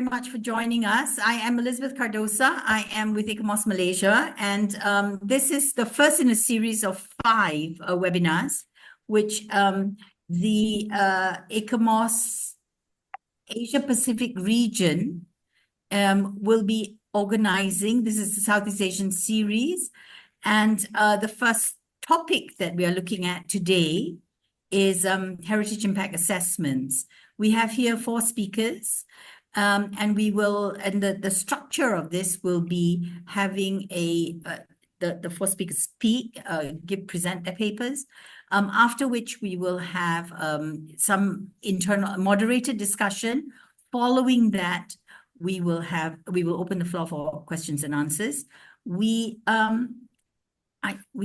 much for joining us. I am Elizabeth Cardosa. I am with ICOMOS Malaysia, and this is the first in a series of 5 webinars, which the ICOMOS Asia Pacific region will be organizing. This is the Southeast Asian series, and the first topic that we are looking at today is heritage impact assessments. We have here 4 speakers, and we will, and the structure of this will be having the 4 speakers speak, present their papers, after which we will have some internal moderated discussion. Following that, we will open the floor for questions and answers. We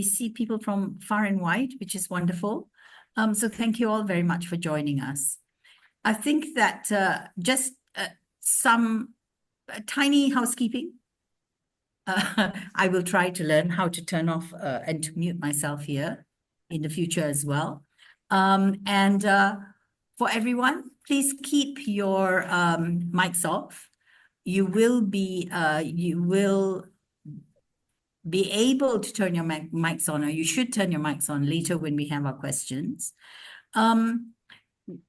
see people from far and wide, which is wonderful. So thank you all very much for joining us. I think that just some tiny housekeeping. I will try to learn how to turn off and to mute myself here in the future as well. And for everyone, please keep your mics off. You will be able to turn your mics on, or you should turn your mics on later when we have our questions.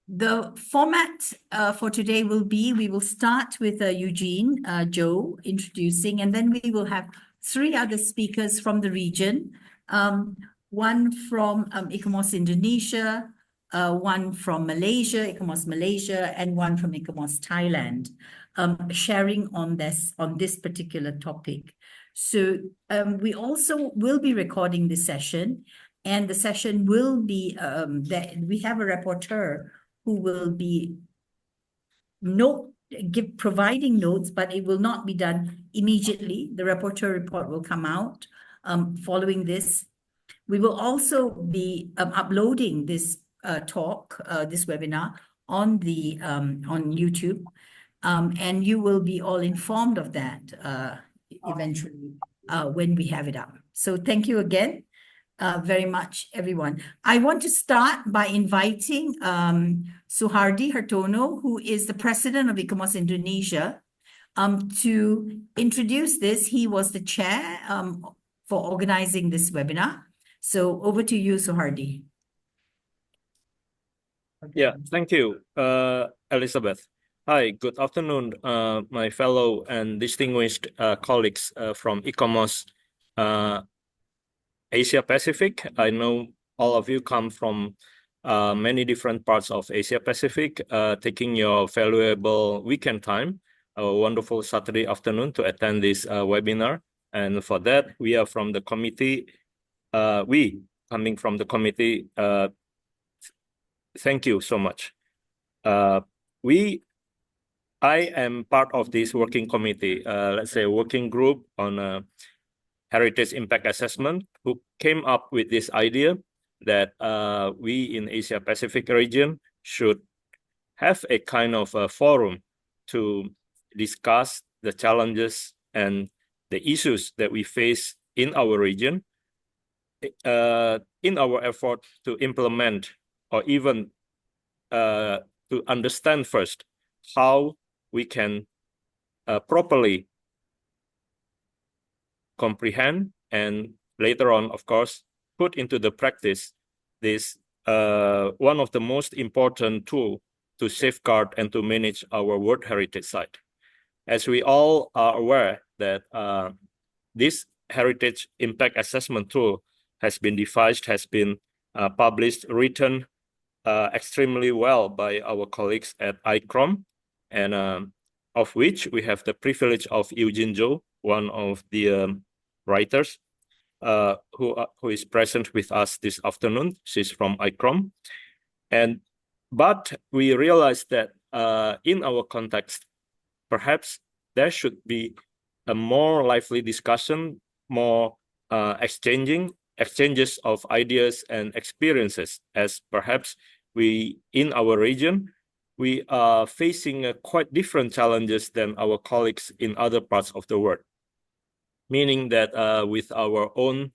The format for today will be, we will start with Eugene, Joe introducing, and then we will have 3 other speakers from the region, one from ICOMOS Indonesia, one from Malaysia, ICOMOS Malaysia, and one from ICOMOS Thailand, sharing on this particular topic. So we also will be recording this session, and the session will be, we have a rapporteur who will be providing notes, but it will not be done immediately. The rapporteur report will come out following this. We will also be uploading this talk, this webinar on YouTube, and you will be all informed of that eventually when we have it up. So thank you again very much, everyone. I want to start by inviting Suhardi Hartono, who is the president of ICOMOS Indonesia, to introduce this. He was the chair for organizing this webinar. So over to you, Suhardi. Yeah, thank you, Elizabeth. Hi, good afternoon, my fellow and distinguished colleagues from ICOMOS Asia Pacific. I know all of you come from many different parts of Asia Pacific, taking your valuable weekend time, a wonderful Saturday afternoon to attend this webinar. And for that, we are from the committee, coming from the committee, thank you so much. I am part of this working committee, let's say a working group on heritage impact assessment, who came up with this idea that we in Asia Pacific region should have a kind of a forum to discuss the challenges and the issues that we face in our region, in our effort to implement, or even to understand first how we can properly comprehend and later on, of course, put into the practice this one of the most important tools to safeguard and to manage our World Heritage Site. As we all are aware that this heritage impact assessment tool has been devised, has been published, written extremely well by our colleagues at ICOMOS, and of which we have the privilege of Eugene Zhou, one of the writers who is present with us this afternoon. She's from ICOMOS. But we realized that in our context, perhaps there should be a more lively discussion, more exchanges of ideas and experiences, as perhaps we, in our region, we are facing quite different challenges than our colleagues in other parts of the world. Meaning that with our own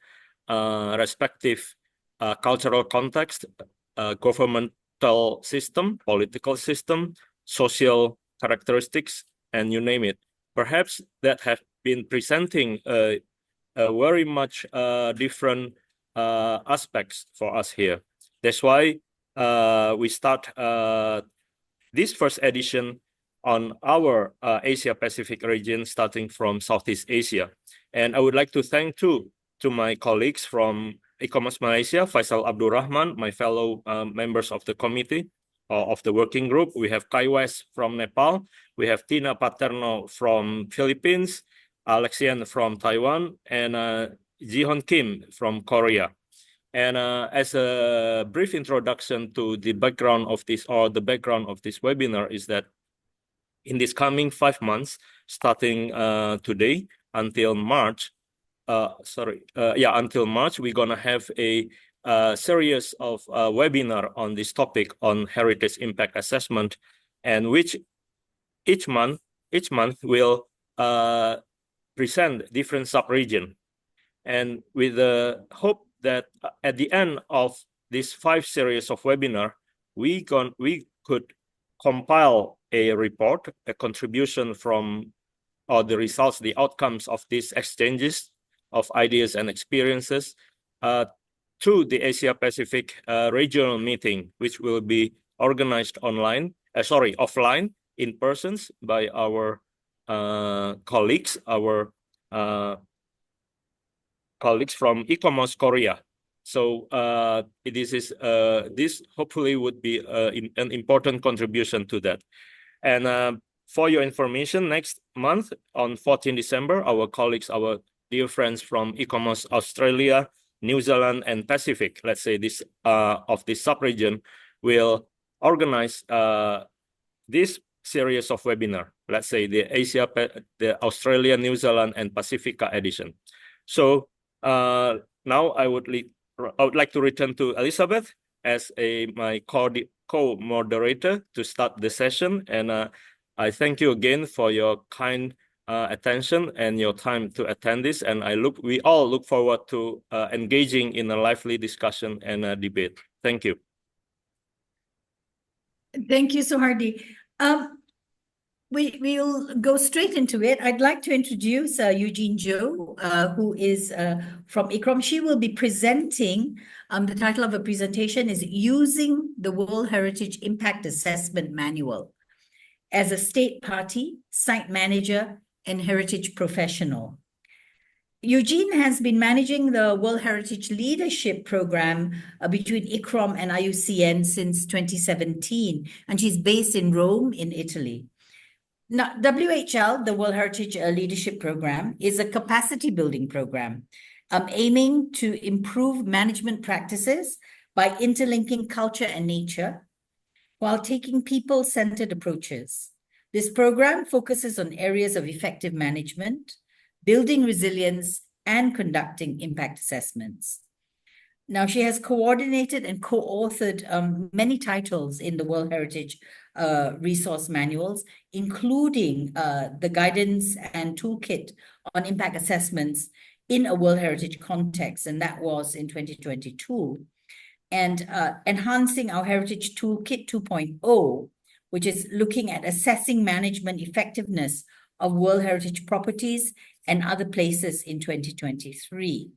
respective cultural context, governmental system, political system, social characteristics, and you name it, perhaps that have been presenting a very much different aspects for us here. That's why we start this first edition on our Asia Pacific region, starting from Southeast Asia. And I would like to thank too to my colleagues from ICOMOS Malaysia, Faisal Abdul Rahman, my fellow members of the committee of the working group. We have Kai West from Nepal. We have Tina Paterno from Philippines, Alexian from Taiwan, and Jihon Kim from Korea. And as a brief introduction to the background of this, or the background of this webinar, is that in this coming 5 months, starting today until March, until March, we're gonna have a series of webinar on this topic on heritage impact assessment, and which each month will present different sub-region, and with the hope that at the end of this 5 series of webinar, we could compile a report, a contribution from the results, the outcomes of these exchanges of ideas and experiences to the Asia Pacific regional meeting, which will be organized offline in persons by our colleagues, colleagues from ICOMOS Korea. So this hopefully would be an important contribution to that. And for your information, next month on 14 December, our colleagues, our dear friends from ICOMOS Australia, New Zealand, and Pacific, let's say this of this sub-region, will organize this series of webinar. Let's say the Australia, New Zealand, and Pacifica edition. So now I would like to return to Elizabeth as my co-moderator to start the session, and I thank you again for your kind attention and your time to attend this, and we all look forward to engaging in a lively discussion and debate. Thank you. Thank you, Suhardi. We'll go straight into it. I'd like to introduce Eugene Zhou, who is from ICROM. She will be presenting, the title of her presentation is Using the World Heritage Impact Assessment Manual as a State Party, Site Manager, and Heritage Professional. Eugene has been managing the World Heritage Leadership Program between ICROM and IUCN since 2017, and she's based in Rome in Italy. Now, WHL, the World Heritage Leadership Program, is a capacity building program aiming to improve management practices by interlinking culture and nature while taking people-centered approaches. This program focuses on areas of effective management, building resilience, and conducting impact assessments. Now, she has coordinated and co-authored many titles in the World Heritage resource manuals, including the guidance and toolkit on impact assessments in a World Heritage context, and that was in 2022. And enhancing our Heritage Toolkit 2.0, which is looking at assessing management effectiveness of World Heritage properties and other places in 2023.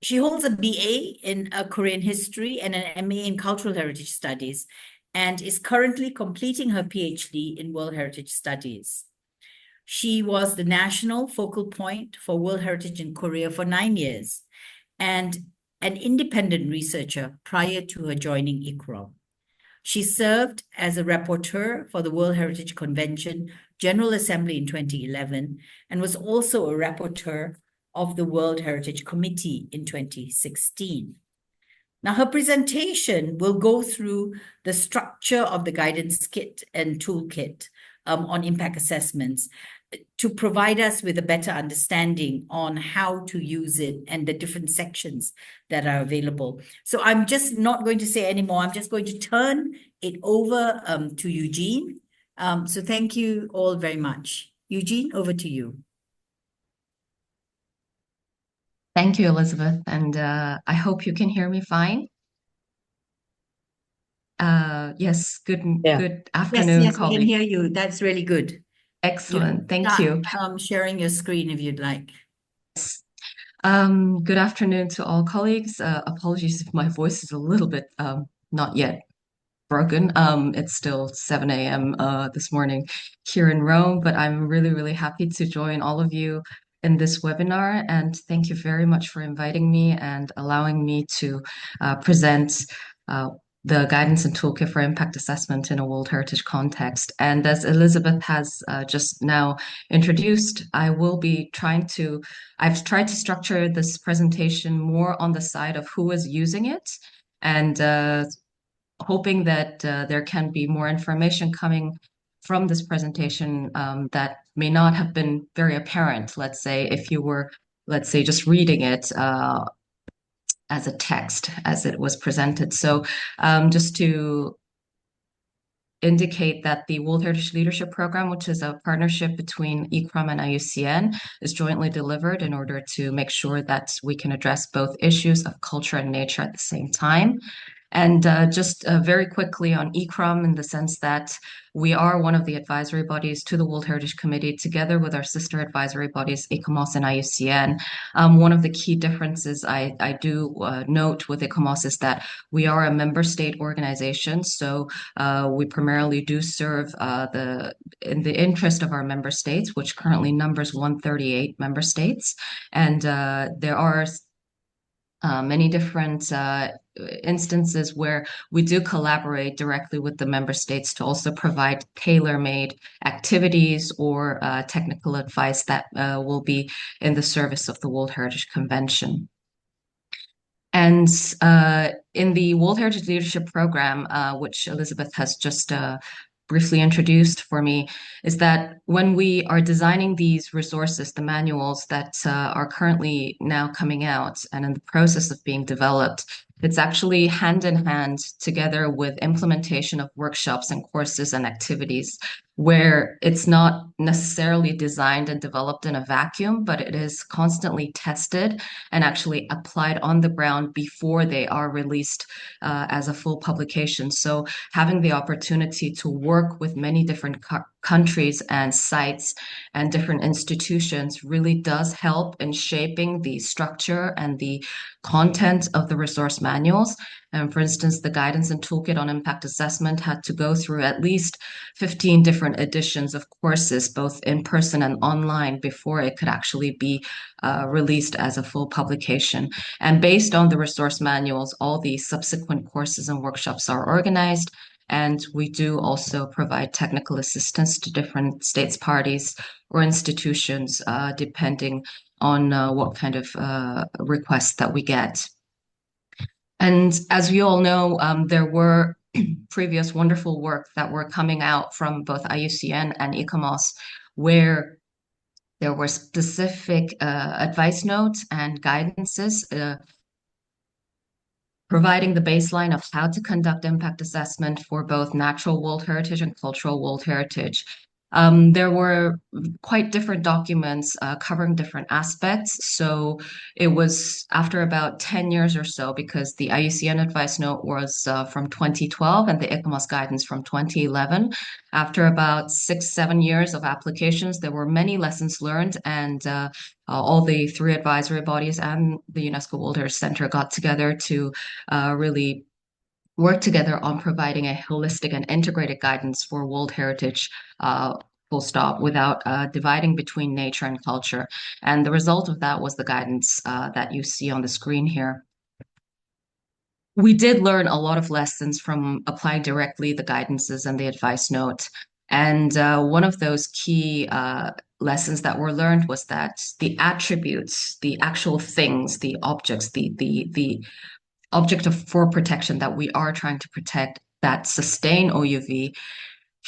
She holds a BA in Korean history and an MA in cultural heritage studies, and is currently completing her PhD in World Heritage Studies. She was the national focal point for World Heritage in Korea for 9 years, and an independent researcher prior to her joining ICROM. She served as a rapporteur for the World Heritage Convention General Assembly in 2011, and was also a rapporteur of the World Heritage Committee in 2016. Now, her presentation will go through the structure of the guidance kit and toolkit on impact assessments to provide us with a better understanding on how to use it and the different sections that are available. So I'm just not going to say anymore. I'm just going to turn it over to Eugene. So thank you all very much. Eugene, over to you. Thank you, Elizabeth, and I hope you can hear me fine. Yes, good Yeah. good Yes, afternoon, yes, we can colleague. hear you. That's really good. You Excellent. can Thank you. start sharing your screen if you'd like. Good afternoon to all colleagues. Apologies if my voice is a little bit not yet broken. It's still 7 a.m. This morning here in Rome, but I'm really, really happy to join all of you in this webinar. And thank you very much for inviting me and allowing me to present the guidance and toolkit for impact assessment in a World Heritage context. And as Elizabeth has just now introduced, I've tried to structure this presentation more on the side of who is using it and hoping that there can be more information coming from this presentation that may not have been very apparent, let's say, if you were, let's say, just reading it as a text as it was presented. So just to indicate that the World Heritage Leadership Program, which is a partnership between ICROM and IUCN, is jointly delivered in order to make sure that we can address both issues of culture and nature at the same time. And just very quickly on ICROM, in the sense that we are one of the advisory bodies to the World Heritage Committee, together with our sister advisory bodies, ICOMOS and IUCN. One of the key differences I do note with ICOMOS is that we are a member state organization, so we primarily do serve in the interest of our member states, which currently numbers 138 member states, and there are many different instances where we do collaborate directly with the member states to also provide tailor-made activities or technical advice that will be in the service of the World Heritage Convention. And in the World Heritage Leadership Program, which Elizabeth has just briefly introduced for me, is that when we are designing these resources, the manuals that are currently now coming out and in the process of being developed, it's actually hand in hand together with implementation of workshops and courses and activities, where it's not necessarily designed and developed in a vacuum, but it is constantly tested and actually applied on the ground before they are released as a full publication. So having the opportunity to work with many different countries and sites and different institutions really does help in shaping the structure and the content of the resource manuals. And for instance, the guidance and toolkit on impact assessment had to go through at least 15 different editions of courses, both in person and online, before it could actually be released as a full publication. And based on the resource manuals, all the subsequent courses and workshops are organized. And we do also provide technical assistance to different states parties or institutions, depending on what kind of requests that we get. And as we all know, there were previous wonderful work that were coming out from both IUCN and ICOMOS, where there were specific advice notes and guidances providing the baseline of how to conduct impact assessment for both natural world heritage and cultural world heritage. There were quite different documents covering different aspects. So it was after about 10 years or so, because the IUCN advice note was from 2012 and the ICOMOS guidance from 2011. After about 6-7 years of applications, there were many lessons learned, and all the three advisory bodies and the UNESCO World Heritage Center got together to really work together on providing a holistic and integrated guidance for World Heritage, full stop, without dividing between nature and culture. And the result of that was the guidance that you see on the screen here. We did learn a lot of lessons from applying directly the guidances and the advice note. And one of those key lessons that were learned was that the attributes, the actual things, the objects, the object for protection that we are trying to protect that sustain OUV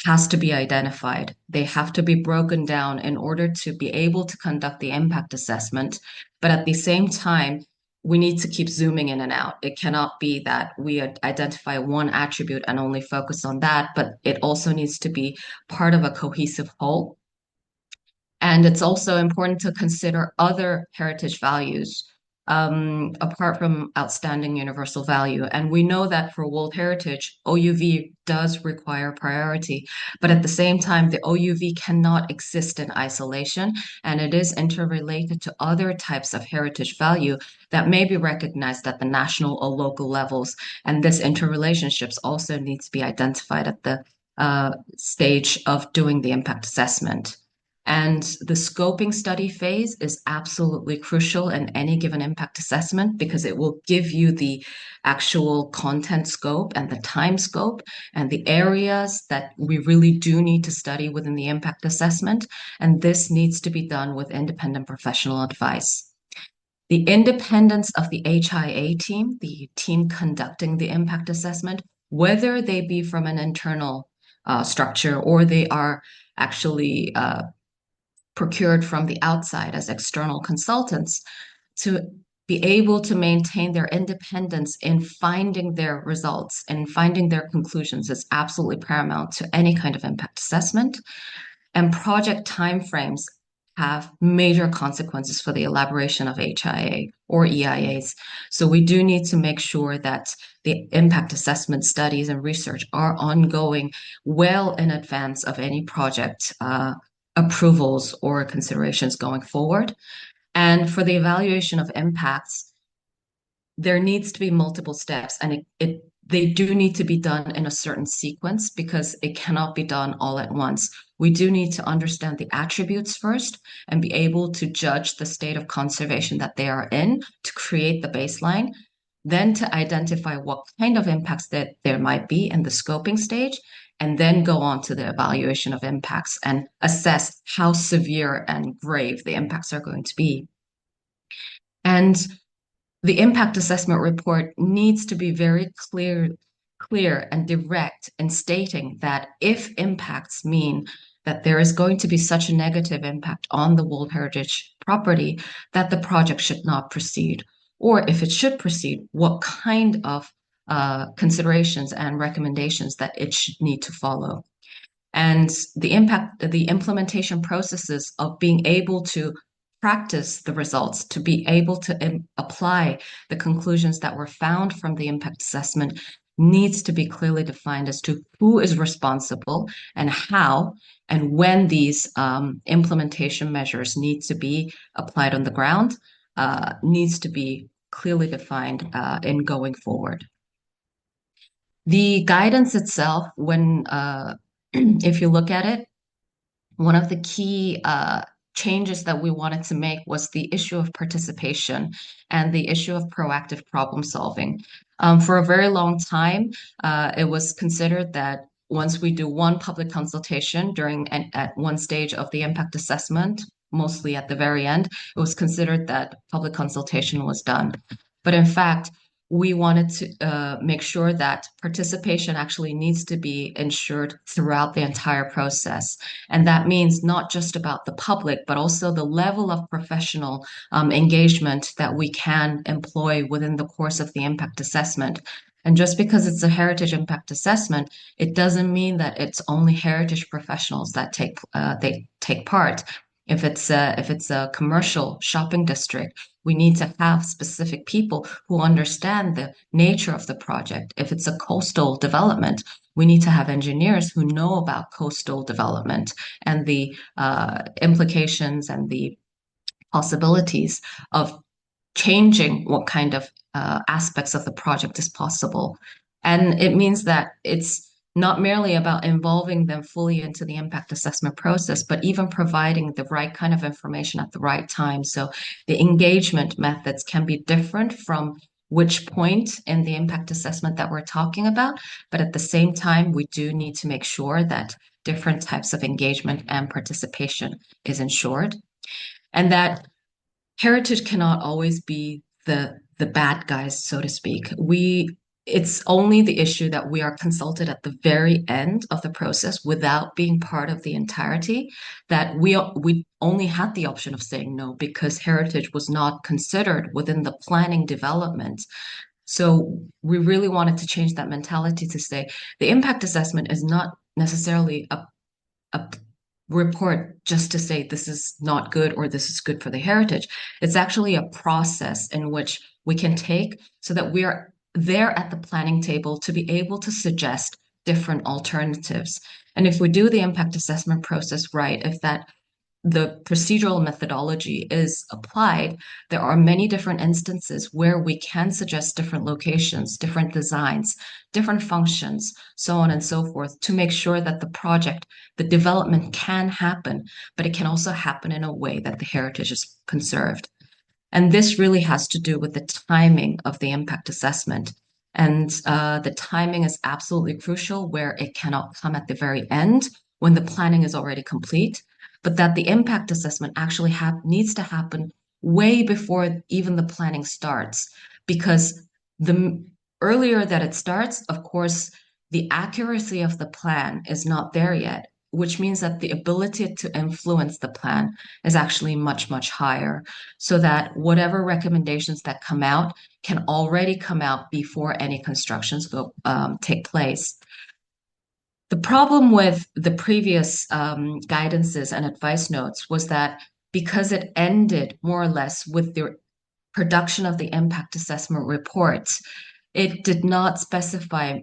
has to be identified. They have to be broken down in order to be able to conduct the impact assessment. But at the same time, we need to keep zooming in and out. It cannot be that we identify one attribute and only focus on that, but it also needs to be part of a cohesive whole. And it's also important to consider other heritage values apart from outstanding universal value. And we know that for World Heritage, OUV does require priority, but at the same time, the OUV cannot exist in isolation, and it is interrelated to other types of heritage value that may be recognized at the national or local levels. And this interrelationships also needs to be identified at the stage of doing the impact assessment. And the scoping study phase is absolutely crucial in any given impact assessment because it will give you the actual content scope and the time scope and the areas that we really do need to study within the impact assessment. And this needs to be done with independent professional advice. The independence of the HIA team, the team conducting the impact assessment, whether they be from an internal structure or they are actually procured from the outside as external consultants, to be able to maintain their independence in finding their results and finding their conclusions is absolutely paramount to any kind of impact assessment. And project timeframes have major consequences for the elaboration of HIA or EIAs. So we do need to make sure that the impact assessment studies and research are ongoing well in advance of any project approvals or considerations going forward. And for the evaluation of impacts, there needs to be multiple steps, and they do need to be done in a certain sequence because it cannot be done all at once. We do need to understand the attributes first and be able to judge the state of conservation that they are in to create the baseline, then to identify what kind of impacts that there might be in the scoping stage, and then go on to the evaluation of impacts and assess how severe and grave the impacts are going to be. And the impact assessment report needs to be very clear and direct in stating that if impacts mean that there is going to be such a negative impact on the World Heritage property, that the project should not proceed. Or if it should proceed, what kind of considerations and recommendations that it should need to follow. And the implementation processes of being able to practice the results, to be able to apply the conclusions that were found from the impact assessment needs to be clearly defined as to who is responsible and how and when these implementation measures need to be applied on the ground, needs to be clearly defined in going forward. The guidance itself, when if you look at it, one of the key changes that we wanted to make was the issue of participation and the issue of proactive problem solving. For a very long time, it was considered that once we do one public consultation at one stage of the impact assessment, mostly at the very end, it was considered that public consultation was done. But in fact, we wanted to make sure that participation actually needs to be ensured throughout the entire process. And that means not just about the public, but also the level of professional engagement that we can employ within the course of the impact assessment. And just because it's a heritage impact assessment, it doesn't mean that it's only heritage professionals that take part. If it's a commercial shopping district, we need to have specific people who understand the nature of the project. If it's a coastal development, we need to have engineers who know about coastal development and the implications and the possibilities of changing what kind of aspects of the project is possible. And it means that it's not merely about involving them fully into the impact assessment process, but even providing the right kind of information at the right time. So the engagement methods can be different from which point in the impact assessment that we're talking about. But at the same time, we do need to make sure that different types of engagement and participation is ensured. And that heritage cannot always be the bad guys, so to speak. It's only the issue that we are consulted at the very end of the process without being part of the entirety that we only had the option of saying no because heritage was not considered within the planning development. So we really wanted to change that mentality to say the impact assessment is not necessarily a report just to say this is not good or this is good for the heritage. It's actually a process in which we can take so that we are there at the planning table to be able to suggest different alternatives. And if we do the impact assessment process right, if that the procedural methodology is applied, there are many different instances where we can suggest different locations, different designs, different functions, so on and so forth, to make sure that the project, the development can happen, but it can also happen in a way that the heritage is conserved. And this really has to do with the timing of the impact assessment. And the timing is absolutely crucial, where it cannot come at the very end when the planning is already complete, but that the impact assessment actually needs to happen way before even the planning starts. Because the earlier that it starts, of course, the accuracy of the plan is not there yet, which means that the ability to influence the plan is actually much, much higher, so that whatever recommendations that come out can already come out before any constructions will take place. The problem with the previous guidances and advice notes was that because it ended more or less with the production of the impact assessment reports, it did not specify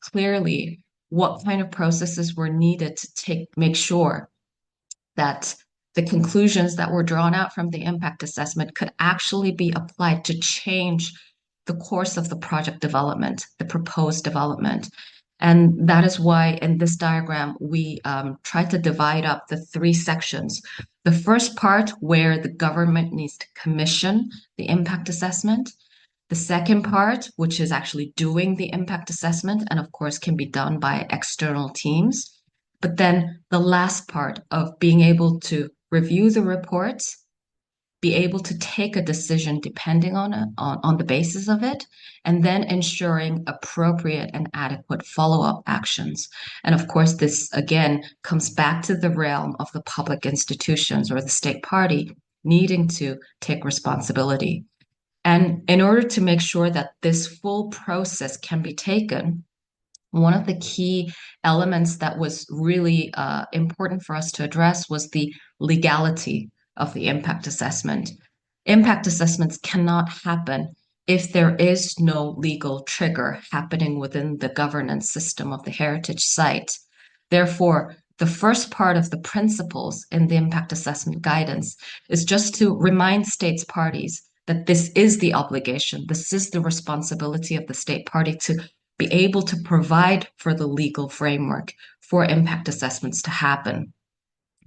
clearly what kind of processes were needed to make sure that the conclusions that were drawn out from the impact assessment could actually be applied to change the course of the project development, the proposed development. And that is why in this diagram, we tried to divide up the three sections. The first part, where the government needs to commission the impact assessment. The second part, which is actually doing the impact assessment, and of course can be done by external teams. But then the last part of being able to review the reports, be able to take a decision depending on the basis of it, and then ensuring appropriate and adequate follow-up actions. And of course, this again comes back to the realm of the public institutions or the state party needing to take responsibility. And in order to make sure that this full process can be taken, one of the key elements that was really important for us to address was the legality of the impact assessment. Impact assessments cannot happen if there is no legal trigger happening within the governance system of the heritage site. Therefore, the first part of the principles in the impact assessment guidance is just to remind states parties that this is the obligation, this is the responsibility of the state party to be able to provide for the legal framework for impact assessments to happen,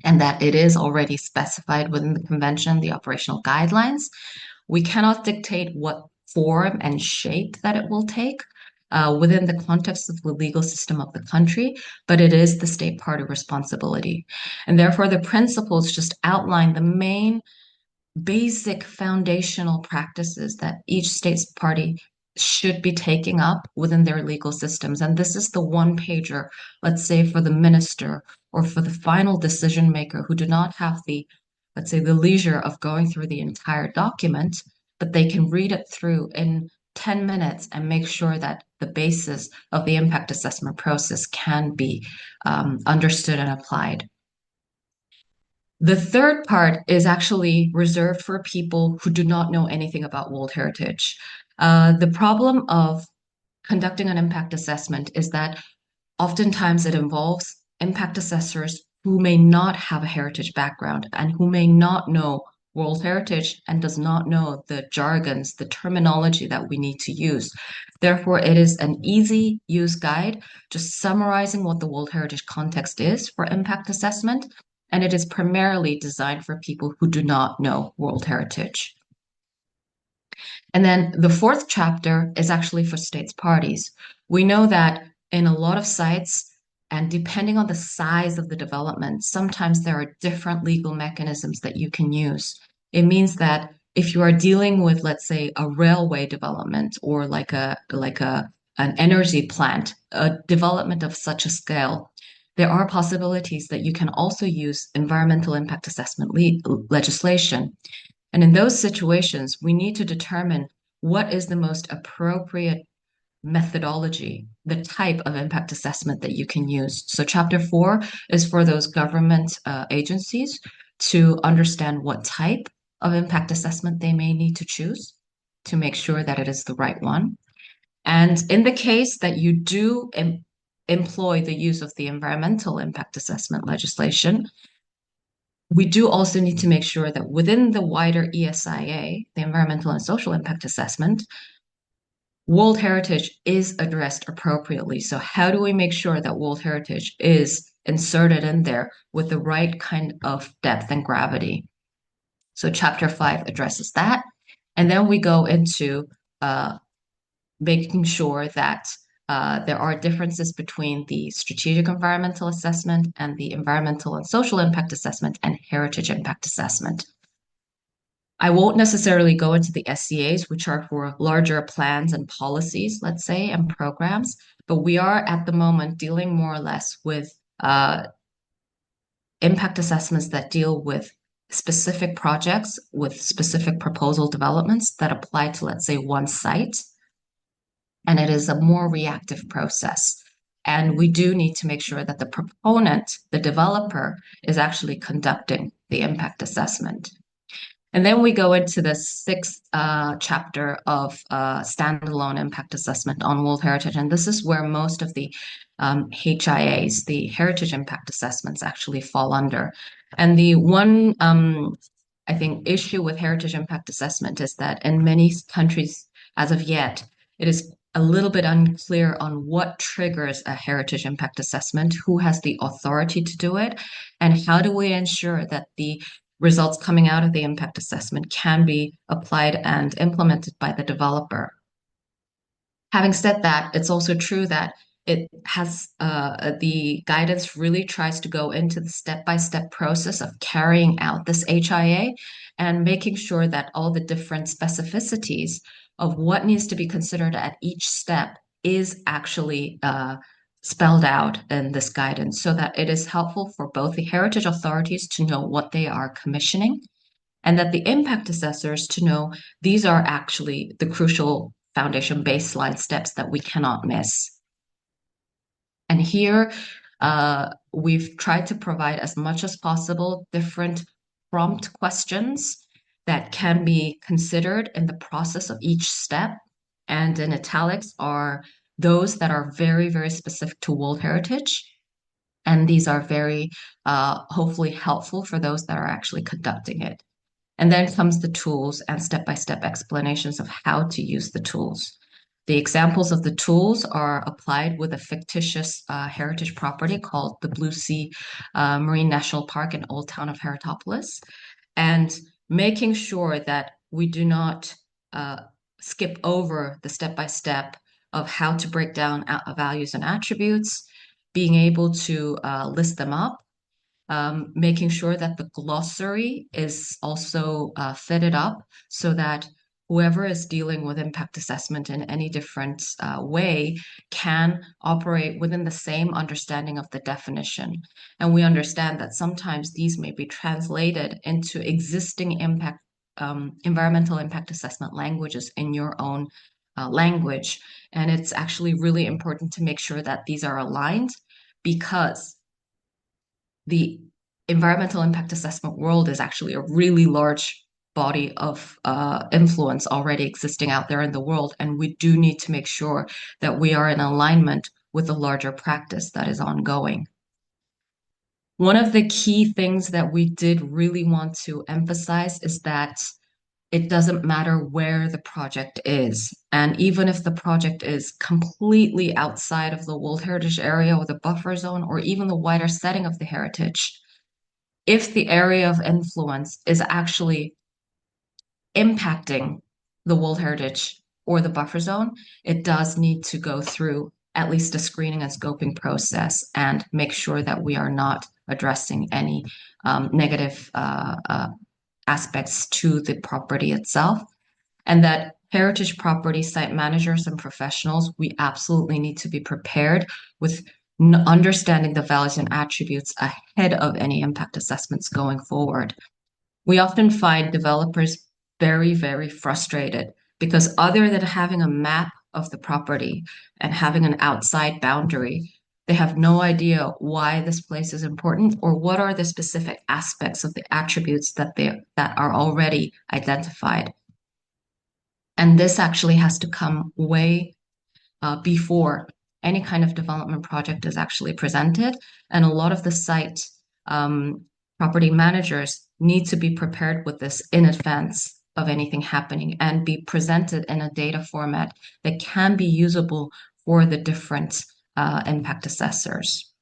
and that it is already specified within the convention, the operational guidelines. We cannot dictate what form and shape that it will take within the context of the legal system of the country, but it is the state party responsibility. And therefore, the principles just outline the main basic foundational practices that each state's party should be taking up within their legal systems. And this is the one pager, let's say, for the minister or for the final decision maker who do not have the, let's say, the leisure of going through the entire document, but they can read it through in 10 minutes and make sure that the basis of the impact assessment process can be understood and applied. The third part is actually reserved for people who do not know anything about World Heritage. The problem of conducting an impact assessment is that oftentimes it involves impact assessors who may not have a heritage background and who may not know World Heritage and does not know the jargons, the terminology that we need to use. Therefore, it is an easy use guide, just summarizing what the World Heritage context is for impact assessment, and it is primarily designed for people who do not know World Heritage. And then the fourth chapter is actually for states parties. We know that in a lot of sites, and depending on the size of the development, sometimes there are different legal mechanisms that you can use. It means that if you are dealing with, let's say, a railway development or like an energy plant, a development of such a scale, there are possibilities that you can also use environmental impact assessment legislation. And in those situations, we need to determine what is the most appropriate methodology, the type of impact assessment that you can use. So Chapter 4 is for those government agencies to understand what type of impact assessment they may need to choose to make sure that it is the right one. And in the case that you do employ the use of the environmental impact assessment legislation, we do also need to make sure that within the wider ESIA, the Environmental and Social Impact Assessment, World Heritage is addressed appropriately. So how do we make sure that World Heritage is inserted in there with the right kind of depth and gravity? So Chapter 5 addresses that. And then we go into making sure that there are differences between the strategic environmental assessment and the environmental and social impact assessment and heritage impact assessment. I won't necessarily go into the SCAs, which are for larger plans and policies, let's say, and programs, but we are at the moment dealing more or less with impact assessments that deal with specific projects with specific proposal developments that apply to, let's say, one site. And it is a more reactive process. And we do need to make sure that the proponent, the developer, is actually conducting the impact assessment. And then we go into the sixth chapter of standalone impact assessment on World Heritage. And this is where most of the HIAs, the heritage impact assessments, actually fall under. And the one, I think, issue with heritage impact assessment is that in many countries, as of yet, it is a little bit unclear on what triggers a heritage impact assessment, who has the authority to do it, and how do we ensure that the results coming out of the impact assessment can be applied and implemented by the developer. Having said that, it's also true that it has the guidance really tries to go into the step-by-step process of carrying out this HIA and making sure that all the different specificities of what needs to be considered at each step is actually spelled out in this guidance so that it is helpful for both the heritage authorities to know what they are commissioning and that the impact assessors to know these are actually the crucial foundation baseline steps that we cannot miss. And here we've tried to provide as much as possible different prompt questions that can be considered in the process of each step. And in italics are those that are very, very specific to World Heritage. And these are very hopefully helpful for those that are actually conducting it. And then comes the tools and step-by-step explanations of how to use the tools. The examples of the tools are applied with a fictitious heritage property called the Blue Sea Marine National Park in Old Town of Heratopolis, and making sure that we do not skip over the step-by-step of how to break down values and attributes, being able to list them up, making sure that the glossary is also fitted up so that whoever is dealing with impact assessment in any different way can operate within the same understanding of the definition. And we understand that sometimes these may be translated into existing environmental impact assessment languages in your own language. And it's actually really important to make sure that these are aligned because the environmental impact assessment world is actually a really large body of influence already existing out there in the world. And we do need to make sure that we are in alignment with the larger practice that is ongoing. One of the key things that we did really want to emphasize is that it doesn't matter where the project is. And even if the project is completely outside of the World Heritage Area or the buffer zone, or even the wider setting of the heritage, if the area of influence is actually impacting the World Heritage or the buffer zone, it does need to go through at least a screening and scoping process and make sure that we are not addressing any negative aspects to the property itself, and that heritage property site managers and professionals, we absolutely need to be prepared with understanding the values and attributes ahead of any impact assessments going forward. We often find developers very, very frustrated because other than having a map of the property and having an outside boundary, they have no idea why this place is important or what are the specific aspects of the attributes that are already identified. And this actually has to come way before any kind of development project is actually presented. And a lot of the site property managers need to be prepared with this in advance of anything happening and be presented in a data format that can be usable for the different impact assessors.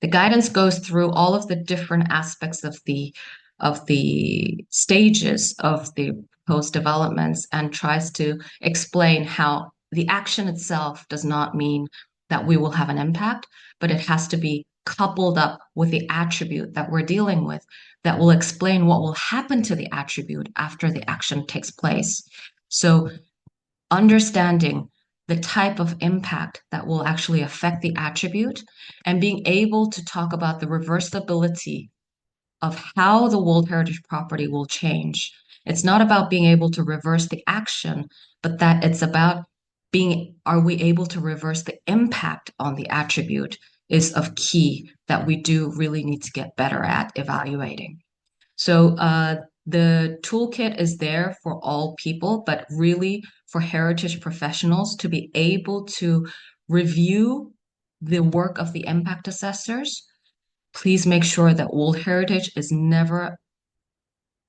The guidance goes through all of the different aspects of the stages of the proposed developments and tries to explain how the action itself does not mean that we will have an impact, but it has to be coupled up with the attribute that we're dealing with that will explain what will happen to the attribute after the action takes place. So understanding the type of impact that will actually affect the attribute and being able to talk about the reversibility of how the World Heritage property will change. It's not about being able to reverse the action, but that it's about are we able to reverse the impact on the attribute is of key that we do really need to get better at evaluating. So the toolkit is there for all people, but really for heritage professionals to be able to review the work of the impact assessors. Please make sure that World Heritage is never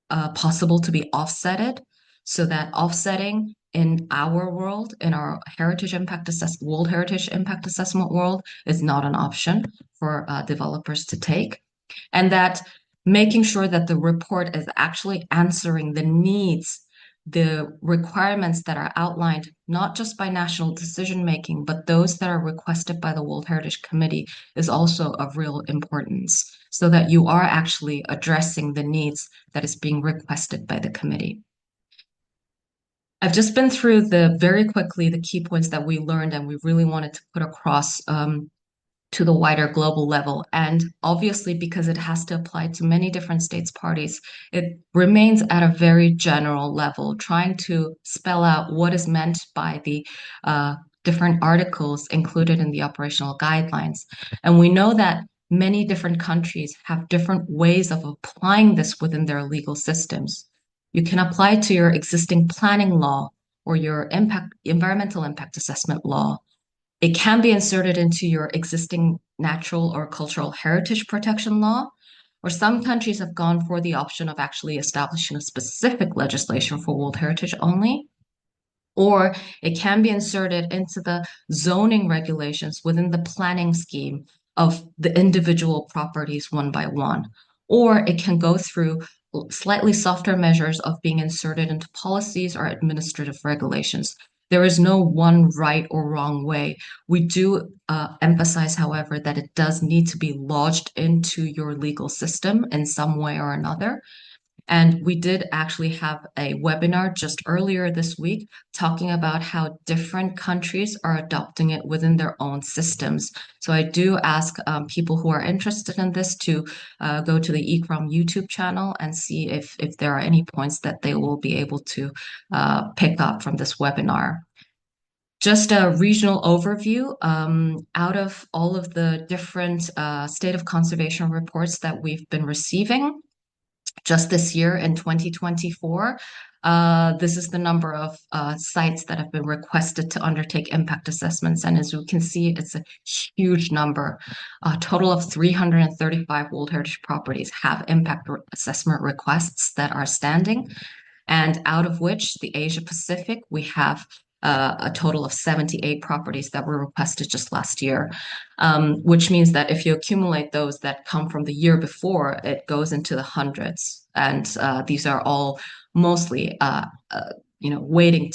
possible to be offsetted, so that offsetting in our world, in our World Heritage Impact Assessment world, is not an option for developers to take. And that making sure that the report is actually answering the needs, the requirements that are outlined, not just by national decision making, but those that are requested by the World Heritage Committee is also of real importance, so that you are actually addressing the needs that is being requested by the committee. I've just been through very quickly the key points that we learned and we really wanted to put across to the wider global level. And obviously, because it has to apply to many different states parties, it remains at a very general level, trying to spell out what is meant by the different articles included in the operational guidelines. And we know that many different countries have different ways of applying this within their legal systems. You can apply to your existing planning law or your environmental impact assessment law. It can be inserted into your existing natural or cultural heritage protection law, or some countries have gone for the option of actually establishing a specific legislation for World Heritage only, or it can be inserted into the zoning regulations within the planning scheme of the individual properties one by one, or it can go through slightly softer measures of being inserted into policies or administrative regulations. There is no one right or wrong way. We do emphasize, however, that it does need to be lodged into your legal system in some way or another. And we did actually have a webinar just earlier this week talking about how different countries are adopting it within their own systems. So I do ask people who are interested in this to go to the ICOMOS YouTube channel and see if there are any points that they will be able to pick up from this webinar. Just a regional overview, out of all of the different state of conservation reports that we've been receiving, just this year in 2024, this is the number of sites that have been requested to undertake impact assessments. And as we can see, it's a huge number. A total of 335 World Heritage properties have impact assessment requests that are standing. And out of which the Asia Pacific, we have a total of 78 properties that were requested just last year, which means that if you accumulate those that come from the year before, it goes into the hundreds. And these are all mostly, waiting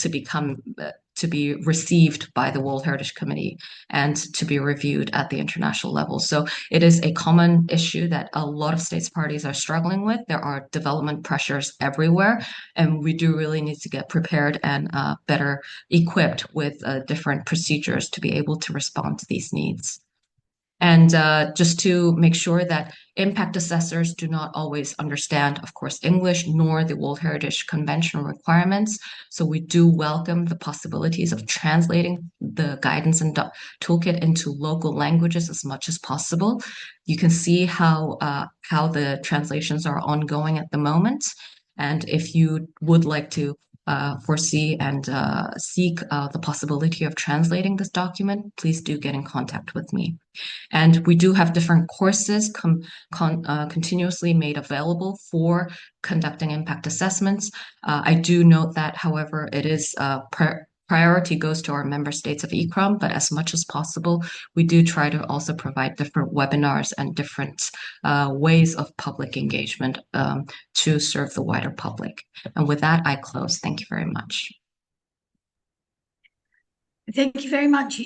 to be received by the World Heritage Committee and to be reviewed at the international level. So it is a common issue that a lot of states parties are struggling with. There are development pressures everywhere, and we do really need to get prepared and better equipped with different procedures to be able to respond to these needs. And just to make sure that impact assessors do not always understand, of course, English nor the World Heritage Convention requirements. So we do welcome the possibilities of translating the guidance and toolkit into local languages as much as possible. You can see how the translations are ongoing at the moment. And if you would like to foresee and seek the possibility of translating this document, please do get in contact with me. And we do have different courses continuously made available for conducting impact assessments. I do note that, however, it is priority goes to our member states of ICOM, but as much as possible, we do try to also provide different webinars and different ways of public engagement to serve the wider public. And with that, I close. Thank you very much. Thank you very much.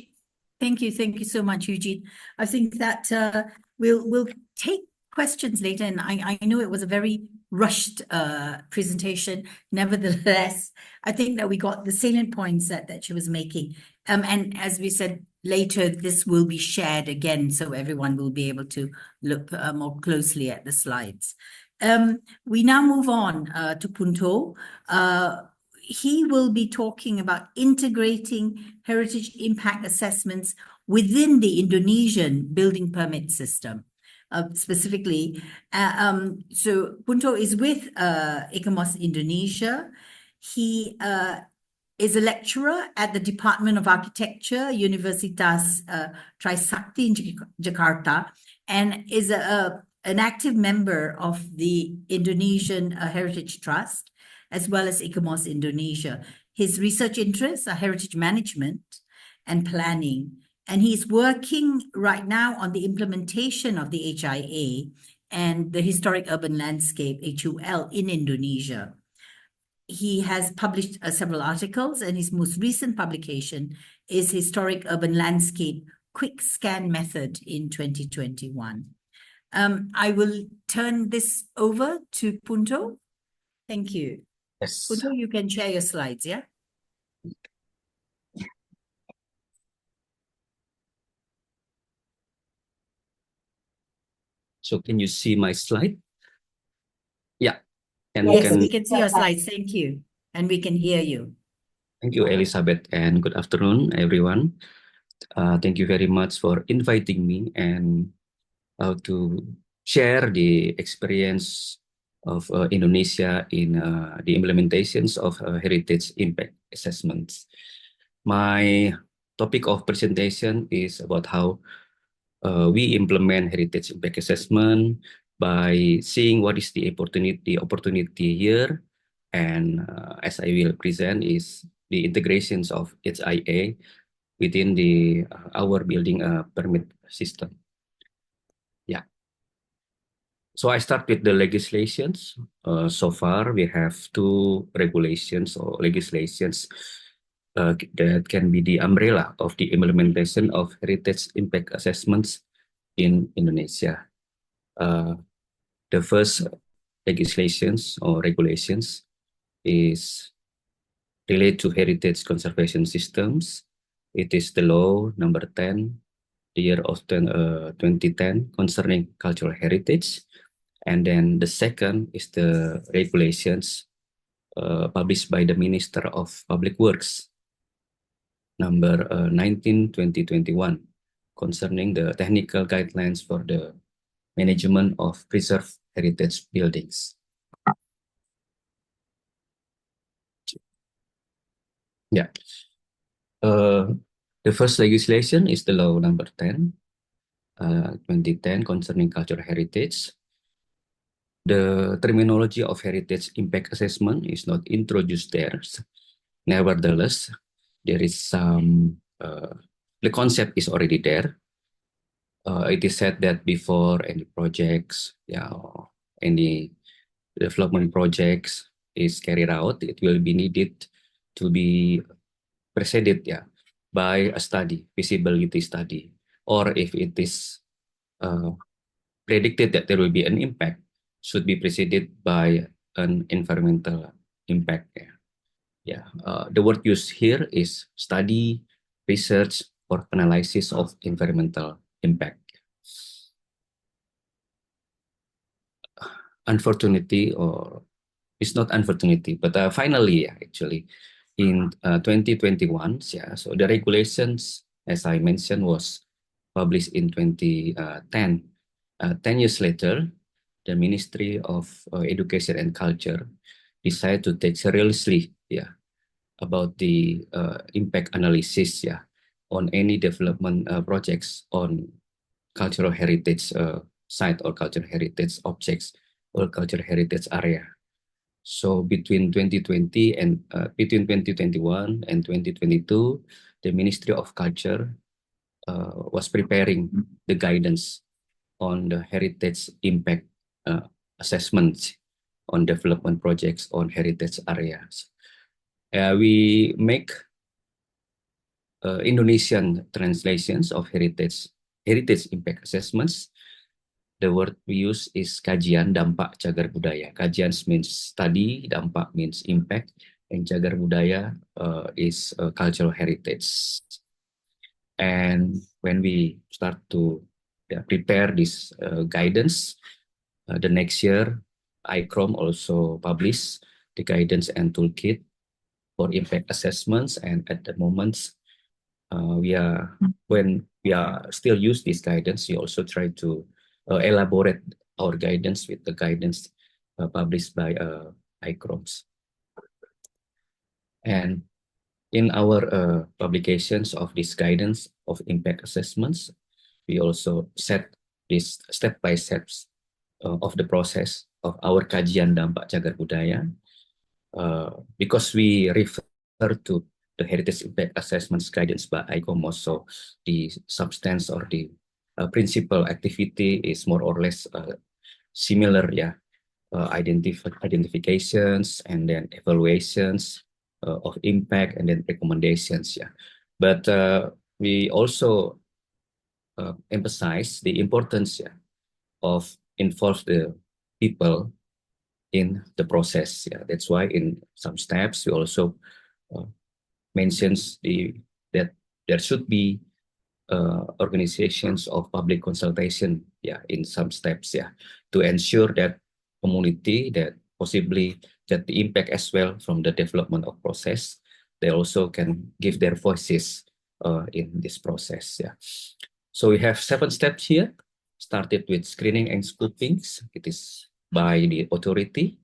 Thank you so much, Eugene. I think that we'll take questions later, and I know it was a very rushed presentation. Nevertheless, I think that we got the salient points that she was making. And as we said, later this will be shared again, so everyone will be able to look more closely at the slides. We now move on to Punto. He will be talking about integrating heritage impact assessments within the Indonesian building permit system. Specifically, so Punto is with ICOMOS Indonesia. He is a lecturer at the Department of Architecture, Universitas Trisakti in Jakarta, and is an active member of the Indonesian Heritage Trust, as well as ICOMOS Indonesia. His research interests are heritage management and planning, and he's working right now on the implementation of the HIA and the Historic Urban Landscape, HUL, in Indonesia. He has published several articles, and his most recent publication is Historic Urban Landscape Quick Scan Method in 2021. I will turn this over to Punto. Thank you. Yes. Punto, you can share your slides, yeah? So can you see my slide? Yeah. And Yes, we can see your slides. Thank you. And we can hear you. Thank you, Elizabeth, and good afternoon, everyone. Thank you very much for inviting me and to share the experience of Indonesia in the implementations of heritage impact assessments. My topic of presentation is about how we implement heritage impact assessment by seeing what is the opportunity here, and as I will present is the integrations of HIA within the our building permit system. Yeah. So I start with the legislations. So far, we have two regulations or legislations that can be the umbrella of the implementation of heritage impact assessments in Indonesia. The first legislations or regulations is related to heritage conservation systems. It is the law number 10, the year of 2010 concerning cultural heritage. And then the second is the regulations published by the Minister of Public Works, number 19/2021, concerning the technical guidelines for the management of preserved heritage buildings. Yeah. The first legislation is the law number 10, 2010 concerning cultural heritage. The terminology of heritage impact assessment is not introduced there. Nevertheless, there is some, the concept is already there. It is said that before any projects, or any development projects is carried out, it will be needed to be preceded by a study, feasibility study, or if it is predicted that there will be an impact, should be preceded by an environmental impact. The word used here is study, research, or analysis of environmental impact. unfortunately, or it's not unfortunately, but finally, actually, in 2021, yeah, so the regulations, as I mentioned, was published in 2010. 10 years later, the Ministry of Education and Culture decided to take seriously, yeah, about the impact analysis, yeah, on any development projects on cultural heritage site or cultural heritage objects or cultural heritage area. So between 2020 and between 2021 and 2022, the Ministry of Culture was preparing the guidance on the heritage impact assessments on development projects on heritage areas. We make Indonesian translations of heritage impact assessments. The word we use is kajian dampak cagar budaya. Kajian means study, dampak means impact, and cagar budaya is cultural heritage. And when we start to prepare this guidance, the next year, ICOMOS also published the guidance and toolkit for impact assessments. And at the moment, when we are still use this guidance, we also try to elaborate our guidance with the guidance published by ICOMOS. And in our publications of this guidance of impact assessments, we also set this step-by-step of the process of our kajian dampak cagar budaya, because we refer to the heritage impact assessments guidance by ICOMOS. So the substance or the principal activity is more or less similar, yeah. Identifications and then evaluations of impact and then recommendations, yeah. But we also emphasize the importance, yeah, of involve the people in the process. Yeah, that's why in some steps we also mentions that there should be organizations of public consultation, yeah, in some steps, yeah, to ensure that community that possibly get the impact as well from the development of process, they also can give their voices in this process, yeah. So we have 7 steps here. Started with screening and scoping. It is by the authority,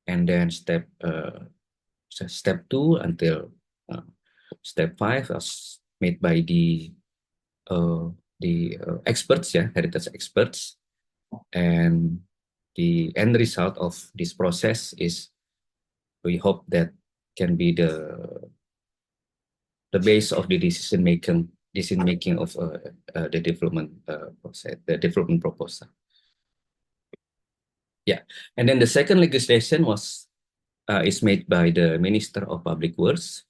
and then step 2 until step 5 was made by the experts, yeah, heritage experts, and the end result of this process is, we hope that can be the base of the decision making of the development process, the development proposal. Yeah, and then the second legislation is made by the Minister of Public Works.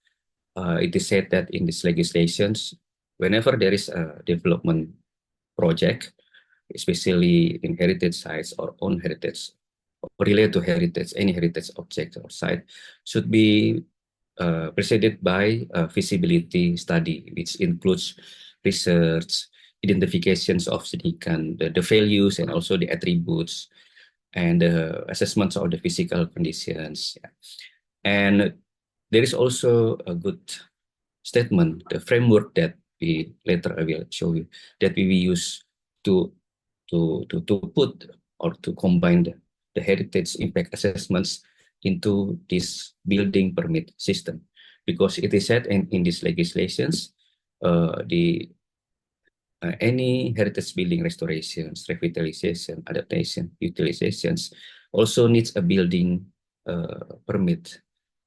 It is said that in these legislations, whenever there is a development project, especially in heritage sites or on heritage, related to heritage, any heritage object or site, should be preceded by a feasibility study, which includes research, identifications of significant the values and also the attributes, and assessments of the physical conditions. Yeah. And there is also a good statement, the framework that we later I will show you, that we use to put or to combine the heritage impact assessments into this building permit system, because it is said in these legislations, any heritage building restorations, revitalization, adaptation, utilizations also needs a building permit.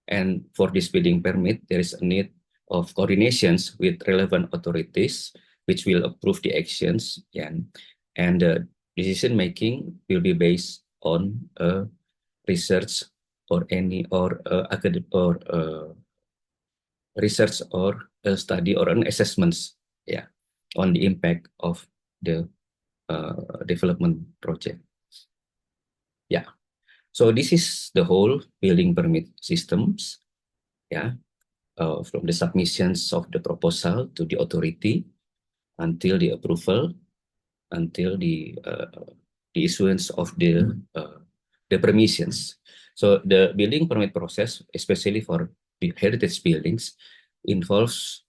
And for this building permit, there is a need of coordinations with relevant authorities, which will approve the actions, and decision making will be based on research or academic or research or a study or an assessments, yeah, on the impact of the development project. Yeah, so this is the whole building permit systems, yeah, from the submissions of the proposal to the authority until the approval. until the issuance of the permissions. So the building permit process, especially for the heritage buildings, involves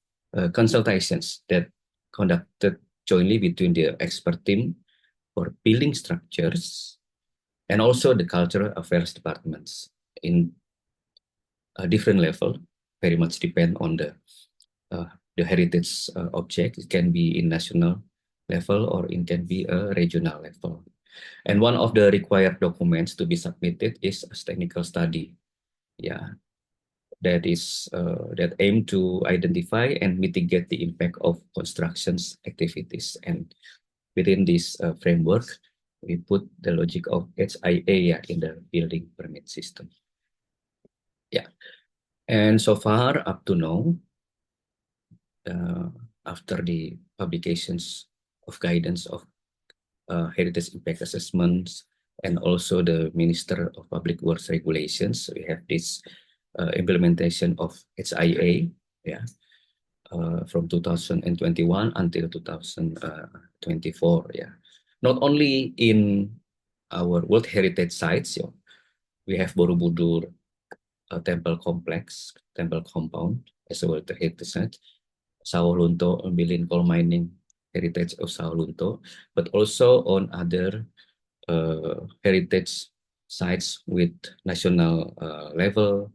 consultations that conducted jointly between the expert team for building structures and also the cultural affairs departments in a different level, very much depend on the heritage object. It can be in national level or it can be a regional level. And one of the required documents to be submitted is a technical study. Yeah, that is that aim to identify and mitigate the impact of constructions activities. And within this framework, we put the logic of HIA in the building permit system. Yeah, and so far up to now, after the publications of guidance of heritage impact assessments and also the Minister of Public Works regulations, we have this implementation of HIA, yeah, from 2021 until 2024, yeah. Not only in our World Heritage sites, yeah, we have Borobudur Temple Complex, Temple Compound as a World Heritage site, Sawalunto, Bilin Coal Mining Heritage of Sawalunto, but also on other heritage sites with national level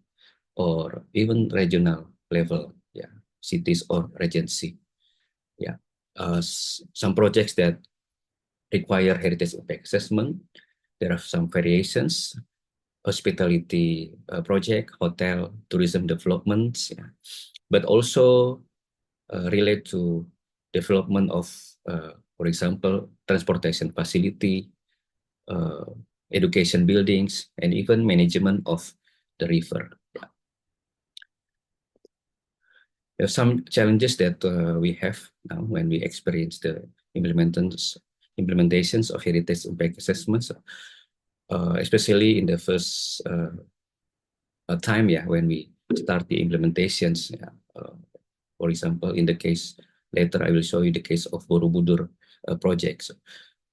or even regional level, yeah, cities or regency. Yeah, some projects that require heritage impact assessment. There are some variations: hospitality project, hotel, tourism developments, yeah. But also relate to development of, for example, transportation facility, education buildings, and even management of the river. Yeah. There are some challenges that we have now when we experience the implementations of heritage impact assessments, especially in the first time, yeah, when we start the implementations. Yeah. For example, in the case later, I will show you the case of Borobudur project. So,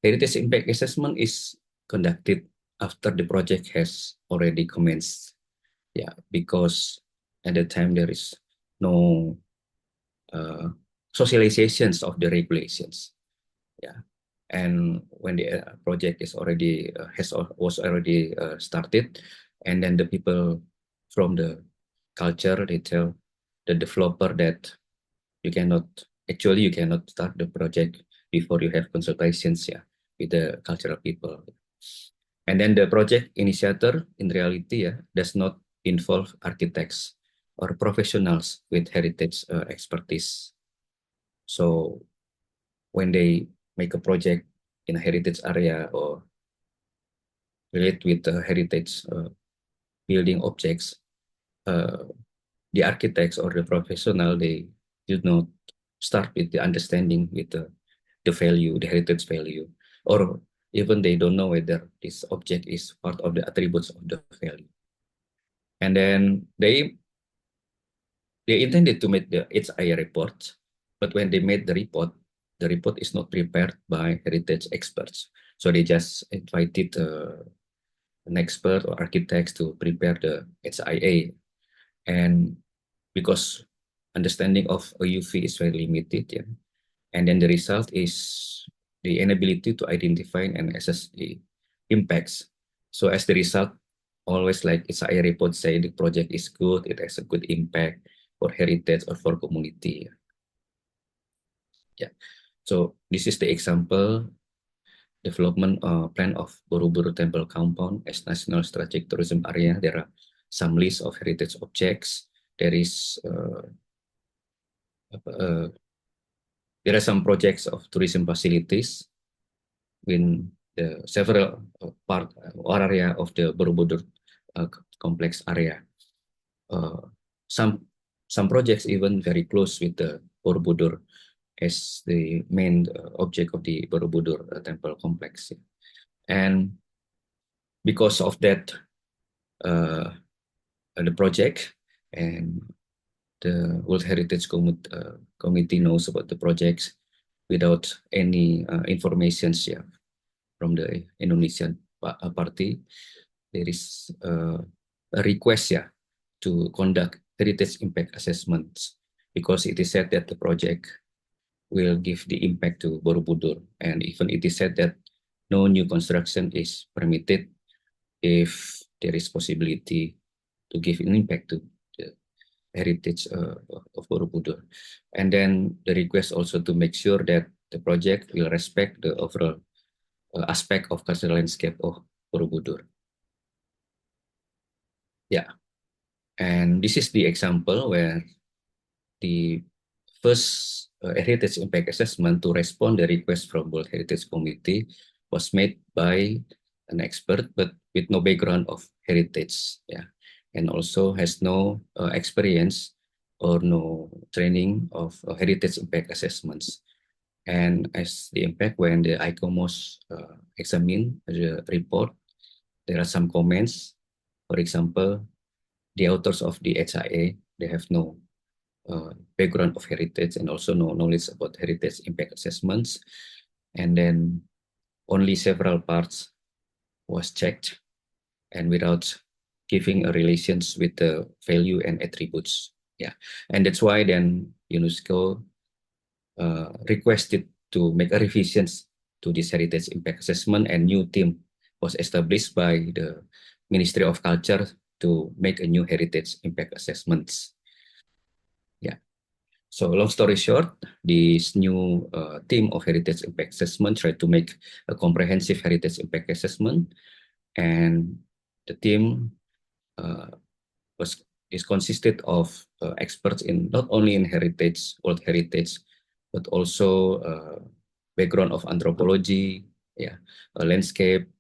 heritage impact assessment is conducted after the project has already commenced. Yeah, because at the time there is no socializations of the regulations. Yeah, and when the project is already was already started, and then the people from the culture, they tell the developer that you cannot start the project before you have consultations, yeah, with the cultural people. And then the project initiator in reality, yeah, does not involve architects or professionals with heritage expertise. So when they make a project in a heritage area or relate with heritage building objects, the architects or the professional, they do not start with the understanding with the value, the heritage value, or even they don't know whether this object is part of the attributes of the value. And then they intended to make the HIA report, but when they made the report is not prepared by heritage experts. So they just invited an expert or architects to prepare the HIA. And because understanding of AUV is very limited, yeah, and then the result is the inability to identify and assess the impacts. So as the result, always like HIA report say the project is good, it has a good impact for heritage or for community. Yeah. So this is the example development plan of Borobudur Temple Compound as National Strategic Tourism Area. There are some list of heritage objects. There are some projects of tourism facilities in the several part or area of the Borobudur complex area. Some projects even very close with the Borobudur as the main object of the Borobudur temple complex. And because of that, the project and the World Heritage Committee knows about the projects, without any informations from the Indonesian party. There is a request to conduct heritage impact assessments, because it is said that the project will give the impact to Borobudur, and even it is said that no new construction is permitted if there is possibility to give an impact to the heritage of Borobudur. And then the request also to make sure that the project will respect the overall aspect of cultural landscape of Borobudur. Yeah, and this is the example where the first heritage impact assessment to respond the request from World Heritage Committee was made by an expert, but with no background of heritage, and also has no experience or no training of heritage impact assessments. And as the impact, when the ICOMOS examine the report, there are some comments. For example, the authors of the HIA, they have no background of heritage and also no knowledge about heritage impact assessments. And then only several parts was checked, and without giving a relations with the value and attributes. And that's why then UNESCO requested to make a revisions to this heritage impact assessment, and new team was established by the Ministry of Culture to make a new heritage impact assessments. So long story short, this new team of heritage impact assessment tried to make a comprehensive heritage impact assessment, and the team is consisted of experts in not only in heritage, world heritage, but also background of anthropology, landscape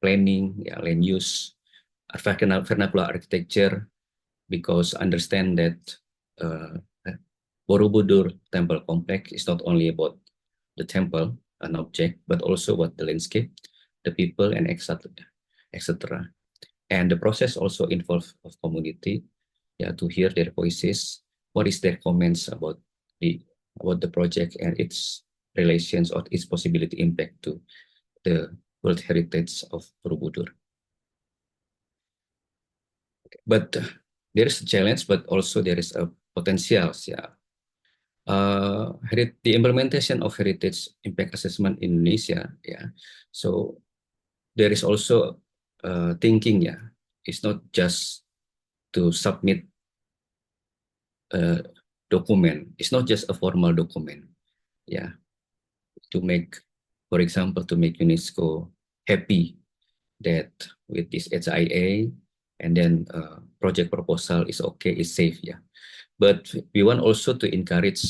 planning, land use, vernacular architecture, because understand that Borobudur Temple Complex is not only about the temple, an object, but also about the landscape, the people, and etc. And the process also involves of community, to hear their voices. What is their comments about the project and its relations or its possibility impact to the World Heritage of Borobudur. But there is a challenge, but also there is a potential. The implementation of heritage impact assessment in Indonesia, so there is also thinking, it's not just to submit a document, it's not just a formal document, to make, for example, to make UNESCO happy that with this HIA, and then project proposal is okay, is safe, But we want also to encourage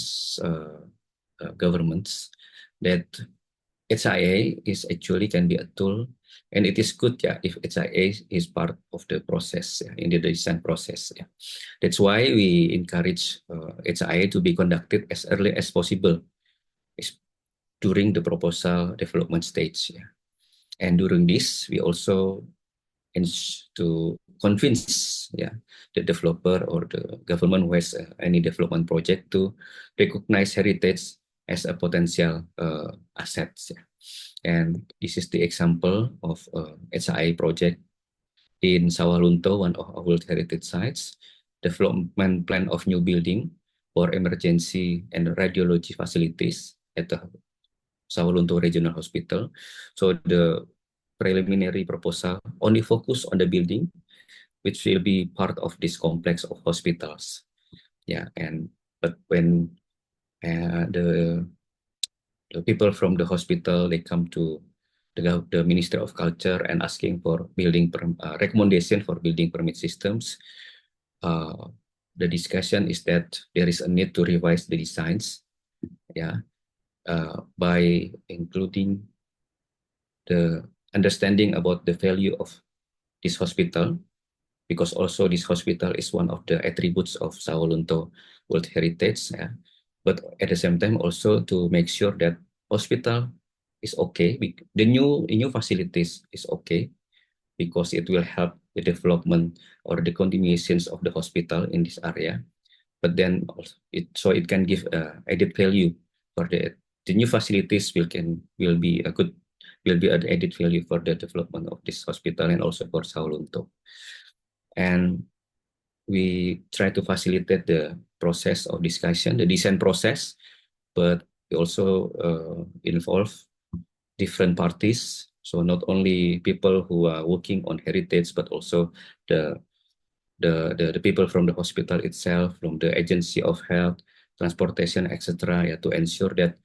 governments that HIA is actually can be a tool, and it is good, if HIA is part of the process, in the design process. That's why we encourage HIA to be conducted as early as possible during the proposal development stage. And during this, we also to convince the developer or the government who has any development project to recognize heritage as a potential assets. And this is the example of HIA project in Sawalunto, one of our World Heritage sites, development plan of new building for emergency and radiology facilities at the Sawalunto Regional Hospital. So the preliminary proposal only focus on the building, which will be part of this complex of hospitals. But when the people from the hospital, they come to the Ministry of Culture and asking for building recommendation for building permit systems, the discussion is that there is a need to revise the designs, by including the understanding about the value of this hospital, because also this hospital is one of the attributes of Sawalunto World Heritage. But at the same time, also to make sure that hospital is okay, the new facilities is okay, because it will help the development or the continuations of the hospital in this area. But then also it can give added value for the the new facilities will be an added value for the development of this hospital and also for Sao Lunto. And we try to facilitate the process of discussion, the design process, but we also involve different parties. So not only people who are working on heritage, but also the people from the hospital itself, from the agency of health, transportation, etc. Yeah, to ensure that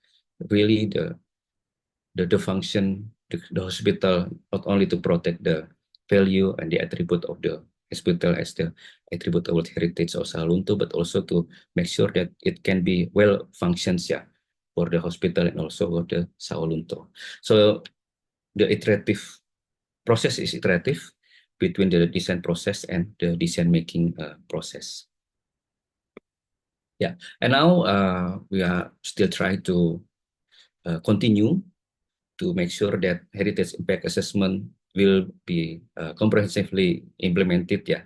really the function the hospital not only to protect the value and the attribute of the hospital as the attribute of World Heritage of Sao Lunto, but also to make sure that it can be well functions, yeah, for the hospital and also for the Sao Lunto. So the iterative process is iterative between the design process and the design making process. Yeah, and now we are still trying to continue to make sure that heritage impact assessment will be comprehensively implemented, yeah,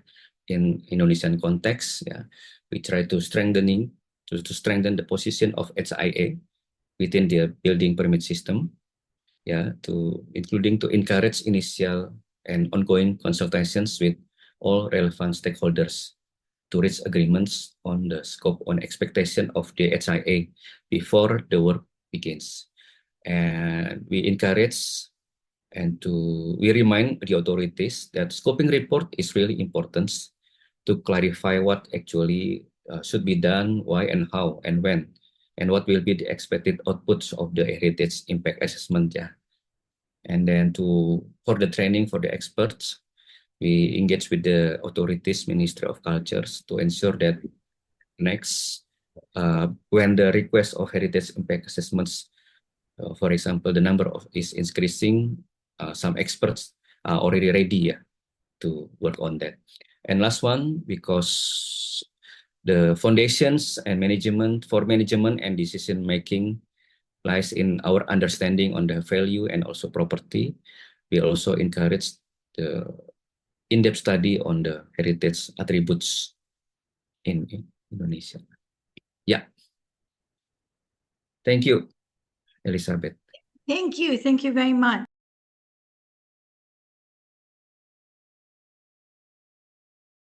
in Indonesian context. Yeah, we try to strengthen the position of HIA within the building permit system, yeah, including to encourage initial and ongoing consultations with all relevant stakeholders to reach agreements on the scope and expectation of the HIA before the work begins. And we encourage and we remind the authorities that scoping report is really important to clarify what actually should be done, why and how and when, and what will be the expected outputs of the heritage impact assessment. Yeah. And then for the training for the experts, we engage with the authorities, Ministry of Cultures, to ensure that next, when the request of heritage impact assessments, for example, the number is increasing, some experts are already ready, yeah, to work on that. And last one, because the foundations and management and decision making lies in our understanding on the value and also property, we also encourage the in-depth study on the heritage attributes in Indonesia. Yeah. Thank you, Elizabeth. Thank you very much.